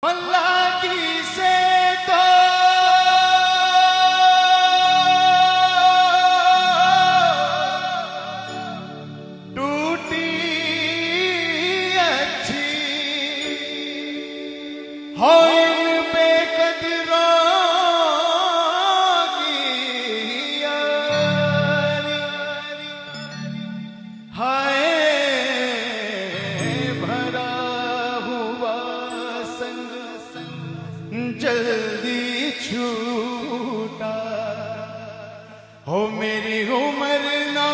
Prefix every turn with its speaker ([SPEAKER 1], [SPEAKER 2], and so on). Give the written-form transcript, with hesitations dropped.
[SPEAKER 1] मल्लागी से तो टूटी अच्छी हो इन बेकदरों की यारी हाय भरा हुआ जल्दी छूटा हो मेरी उम्र ना